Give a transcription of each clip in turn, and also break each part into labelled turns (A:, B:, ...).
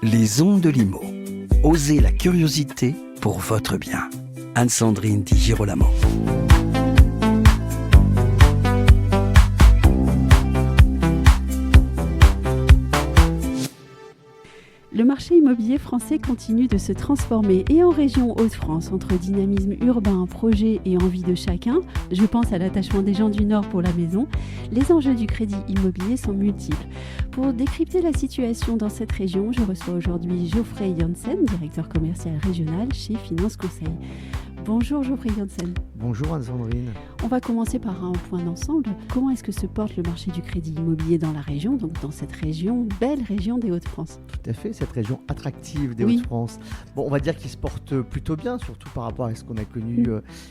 A: Les ondes de l'IMO. Osez la curiosité pour votre bien. Anne-Sandrine Di Girolamo.
B: Le marché immobilier français continue de se transformer et en région Hauts-de-France, entre dynamisme urbain, projet et envie de chacun, je pense à l'attachement des gens du Nord pour la maison, les enjeux du crédit immobilier sont multiples. Pour décrypter la situation dans cette région, je reçois aujourd'hui Geoffrey Janssen, directeur commercial régional chez Finance Conseil. Bonjour Geoffrey Janssen.
C: Bonjour Anne-Sandrine.
B: On va commencer par un point d'ensemble. Comment est-ce que se porte le marché du crédit immobilier dans la région, donc dans cette région, belle région des Hauts-de-France?
C: Tout à fait, cette région attractive des Hauts-de-France. Bon, on va dire qu'il se porte plutôt bien, surtout par rapport à ce qu'on a connu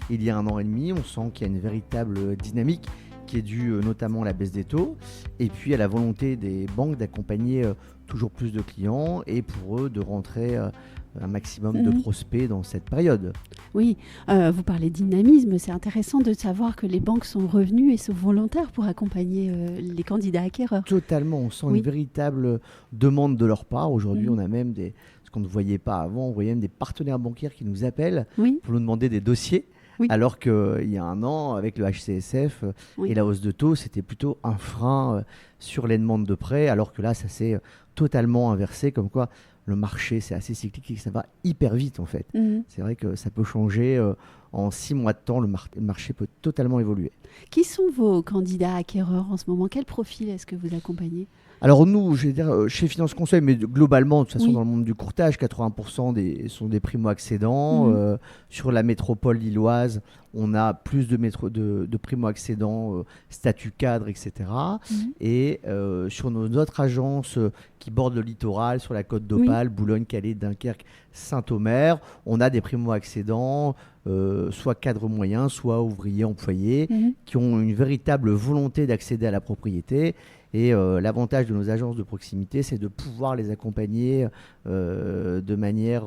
C: il y a 1 an et demi. On sent qu'il y a une véritable dynamique qui est due notamment à la baisse des taux et puis à la volonté des banques d'accompagner toujours plus de clients et pour eux de rentrer un maximum de prospects dans cette période.
B: Oui, vous parlez de dynamisme, c'est intéressant de savoir que les banques sont revenues et sont volontaires pour accompagner les candidats acquéreurs.
C: Totalement, on sent une véritable demande de leur part. Aujourd'hui, on a même ce qu'on ne voyait pas avant, on voyait même des partenaires bancaires qui nous appellent pour nous demander des dossiers. Oui. Alors qu'il y a 1 an, avec le HCSF et la hausse de taux, c'était plutôt un frein sur les demandes de prêts, alors que là, ça s'est totalement inversé, comme quoi le marché, c'est assez cyclique et ça va hyper vite en fait. C'est vrai que ça peut changer en 6 mois de temps, le marché peut totalement évoluer.
B: Qui sont vos candidats acquéreurs en ce moment? Quel profil est-ce que vous accompagnez?
C: Alors nous, je vais dire, chez Finance Conseil, mais globalement, de toute façon, dans le monde du courtage, 80% sont des primo-accédants. Sur la métropole lilloise, on a plus de primo-accédants, statut cadre, etc. Et sur nos autres agences qui bordent le littoral, sur la côte d'Opale, Boulogne, Calais, Dunkerque, Saint-Omer, on a des primo-accédants, soit cadres moyens, soit ouvriers employés, qui ont une véritable volonté d'accéder à la propriété. Et l'avantage de nos agences de proximité, c'est de pouvoir les accompagner de manière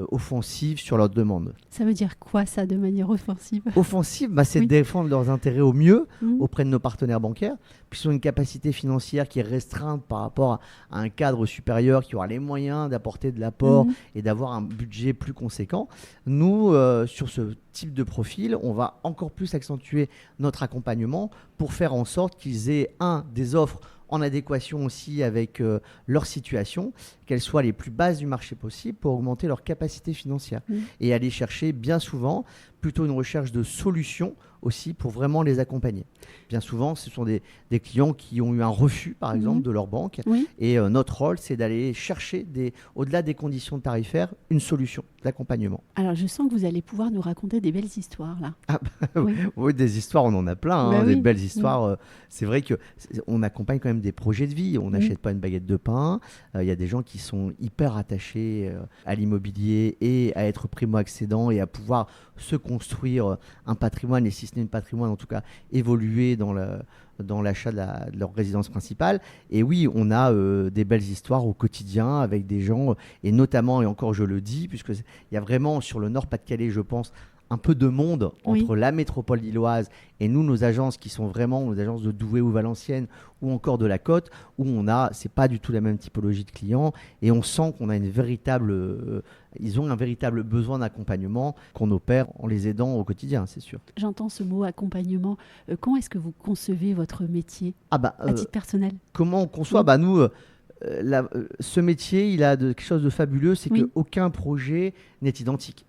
C: offensive sur leurs demandes.
B: Ça veut dire quoi ça, de manière offensive?
C: Offensive, c'est de défendre leurs intérêts au mieux auprès de nos partenaires bancaires, puisqu'ils ont une capacité financière qui est restreinte par rapport à un cadre supérieur qui aura les moyens d'apporter de l'apport et d'avoir un budget plus conséquent. Nous, sur ce type de profil, on va encore plus accentuer notre accompagnement pour faire en sorte qu'ils aient des offres en adéquation aussi avec leur situation, qu'elles soient les plus basses du marché possible pour augmenter leur capacité financière et aller chercher bien souvent plutôt une recherche de solutions aussi pour vraiment les accompagner. Bien souvent, ce sont des clients qui ont eu un refus, par exemple, de leur banque. Et notre rôle, c'est d'aller chercher, au-delà des conditions tarifaires, une solution d'accompagnement.
B: Alors, je sens que vous allez pouvoir nous raconter des belles histoires, là.
C: Oui, des histoires, on en a plein. Des belles histoires. C'est vrai qu'on accompagne quand même des projets de vie. On n'achète pas une baguette de pain. Il y a des gens qui sont hyper attachés à l'immobilier et à être primo-accédants et à pouvoir se construire un patrimoine, et si ce n'est un patrimoine, en tout cas évoluer dans l'achat de leur résidence principale. Et oui, on a des belles histoires au quotidien avec des gens, et notamment, et encore je le dis, puisqu'il y a vraiment sur le Nord-Pas-de-Calais, je pense, un peu de monde entre la métropole lilloise et nous, nos agences qui sont vraiment nos agences de Douai ou Valenciennes ou encore de la Côte, où c'est pas du tout la même typologie de clients et on sent qu'on a ils ont un véritable besoin d'accompagnement qu'on opère en les aidant au quotidien, c'est sûr.
B: J'entends ce mot accompagnement. Comment est-ce que vous concevez votre métier à titre personnel?
C: Comment on conçoit nous, ce métier, il a quelque chose de fabuleux, c'est qu'aucun projet n'est identique.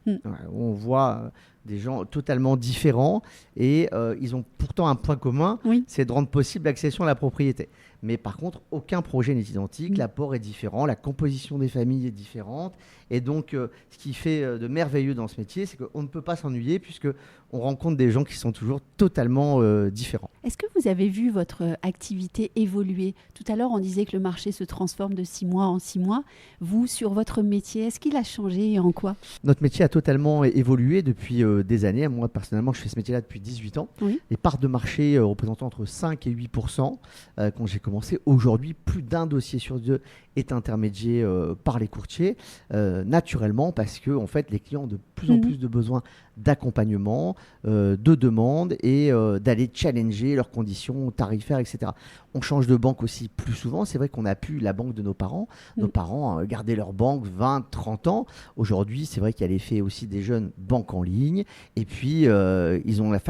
C: On voit des gens totalement différents et ils ont pourtant un point commun, c'est de rendre possible l'accession à la propriété. Mais par contre, aucun projet n'est identique, l'apport est différent, la composition des familles est différente. Et donc, ce qui fait de merveilleux dans ce métier, c'est qu'on ne peut pas s'ennuyer puisqu'on rencontre des gens qui sont toujours totalement différents.
B: Est-ce que vous avez vu votre activité évoluer? Tout à l'heure, on disait que le marché se transforme de 6 mois en 6 mois. Vous, sur votre métier, est-ce qu'il a changé et en quoi?
C: Notre métier a totalement évolué depuis des années. Moi, personnellement, je fais ce métier-là depuis 18 ans. Les parts de marché représentant entre 5 et 8%. Quand j'ai commencé, aujourd'hui, plus d'un dossier sur 2 est intermédié par les courtiers, naturellement, parce que en fait, les clients ont de plus en plus de besoins d'accompagnement, de demande et d'aller challenger leurs conditions tarifaires, etc. On change de banque aussi plus souvent. C'est vrai qu'on n'a plus la banque de nos parents. Nos parents gardaient leur banque 20, 30 ans. Aujourd'hui, c'est vrai qu'il y a l'effet aussi des jeunes banques en ligne. Et puis, ils ont la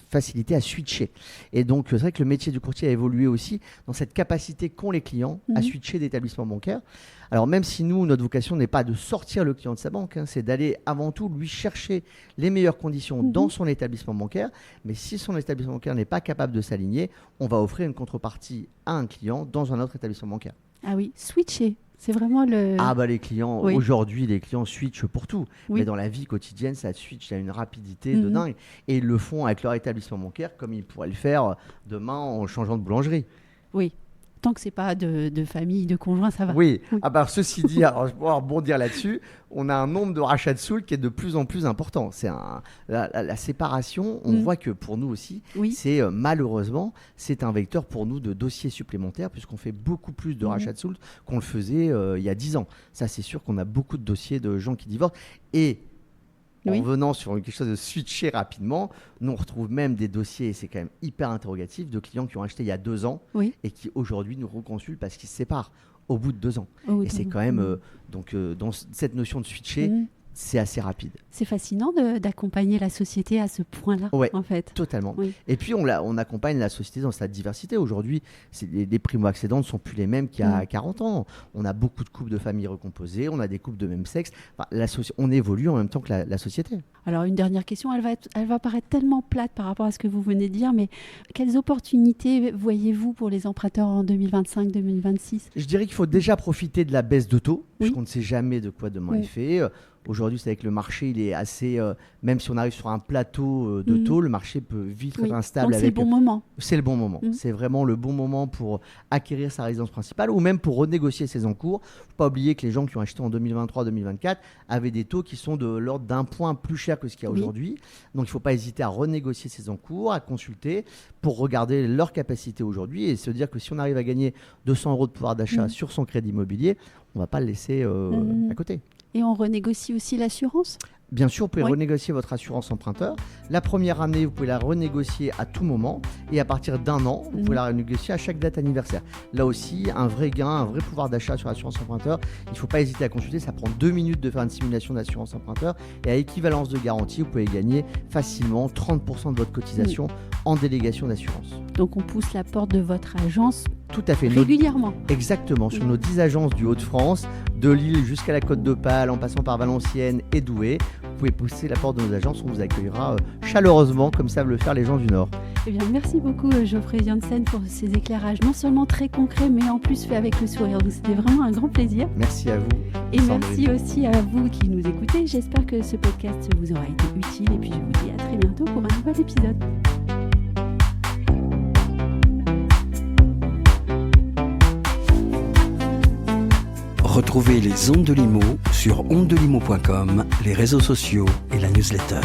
C: facilité à switcher. Et donc, c'est vrai que le métier du courtier a évolué aussi dans cette capacité qu'ont les clients à switcher d'établissement bancaire. Alors même si nous, notre vocation n'est pas de sortir le client de sa banque, c'est d'aller avant tout lui chercher les meilleures conditions dans son établissement bancaire. Mais si son établissement bancaire n'est pas capable de s'aligner, on va offrir une contrepartie à un client dans un autre établissement bancaire.
B: Ah oui, switcher. C'est vraiment le...
C: Ah bah les clients, aujourd'hui les clients switchent pour tout. Mais dans la vie quotidienne, ça switch à une rapidité de dingue. Et ils le font avec leur établissement bancaire comme ils pourraient le faire demain en changeant de boulangerie.
B: Oui. Tant que ce n'est pas de famille, de conjoint, ça va.
C: Oui. Ah bah, ceci dit, alors, je vais pouvoir rebondir là-dessus, on a un nombre de rachats de Soul qui est de plus en plus important. La séparation, on voit que pour nous aussi, c'est malheureusement, c'est un vecteur pour nous de dossiers supplémentaires puisqu'on fait beaucoup plus de rachats de Soul qu'on le faisait il y a 10 ans. Ça, c'est sûr qu'on a beaucoup de dossiers de gens qui divorcent. Et en venant sur quelque chose de switcher rapidement, nous on retrouve même des dossiers, et c'est quand même hyper interrogatif, de clients qui ont acheté il y a 2 ans et qui aujourd'hui nous reconsultent parce qu'ils se séparent au bout de 2 ans. Et c'est quand même, dans cette notion de switcher, c'est assez rapide.
B: C'est fascinant d'accompagner la société à ce point-là, en fait.
C: Totalement. Et puis, on accompagne la société dans sa diversité. Aujourd'hui, les primo-accédants ne sont plus les mêmes qu'il y a 40 ans. On a beaucoup de couples de familles recomposées, on a des couples de même sexe. Enfin, on évolue en même temps que la société.
B: Alors, une dernière question, elle va paraître tellement plate par rapport à ce que vous venez de dire, mais quelles opportunités voyez-vous pour les emprunteurs en 2025-2026 ?
C: Je dirais qu'il faut déjà profiter de la baisse de taux, puisqu'on ne sait jamais de quoi demain est fait. Aujourd'hui, c'est avec le marché, il est assez... même si on arrive sur un plateau de taux, le marché peut vite être instable.
B: Donc c'est le bon moment.
C: C'est le bon moment. C'est vraiment le bon moment pour acquérir sa résidence principale ou même pour renégocier ses encours. Il ne faut pas oublier que les gens qui ont acheté en 2023-2024 avaient des taux qui sont de l'ordre d'un point plus cher que ce qu'il y a aujourd'hui. Donc, il ne faut pas hésiter à renégocier ses encours, à consulter pour regarder leur capacité aujourd'hui et se dire que si on arrive à gagner 200 € de pouvoir d'achat sur son crédit immobilier, on ne va pas le laisser à côté.
B: Et on renégocie aussi l'assurance ?
C: Bien sûr, vous pouvez renégocier votre assurance emprunteur. La première année, vous pouvez la renégocier à tout moment. Et à partir d'un an, vous pouvez la renégocier à chaque date anniversaire. Là aussi, un vrai gain, un vrai pouvoir d'achat sur l'assurance emprunteur. Il ne faut pas hésiter à consulter. Ça prend 2 minutes de faire une simulation d'assurance emprunteur. Et à équivalence de garantie, vous pouvez gagner facilement 30% de votre cotisation en délégation d'assurance.
B: Donc, on pousse la porte de votre agence
C: tout à fait.
B: Régulièrement.
C: Exactement. Sur nos 10 agences du Hauts-de-France, de Lille jusqu'à la Côte d'Opale, en passant par Valenciennes et Douai, vous pouvez pousser la porte de nos agences. On vous accueillera chaleureusement, comme savent le faire les gens du Nord.
B: Eh bien, merci beaucoup Geoffrey Janssen pour ces éclairages, non seulement très concrets, mais en plus faits avec le sourire. Donc, c'était vraiment un grand plaisir.
C: Merci à vous.
B: Et merci aussi à vous qui nous écoutez. J'espère que ce podcast vous aura été utile. Et puis, je vous dis à très bientôt pour un nouvel épisode.
A: Retrouvez les Ondes de Limo sur ondedelimo.com, les réseaux sociaux et la newsletter.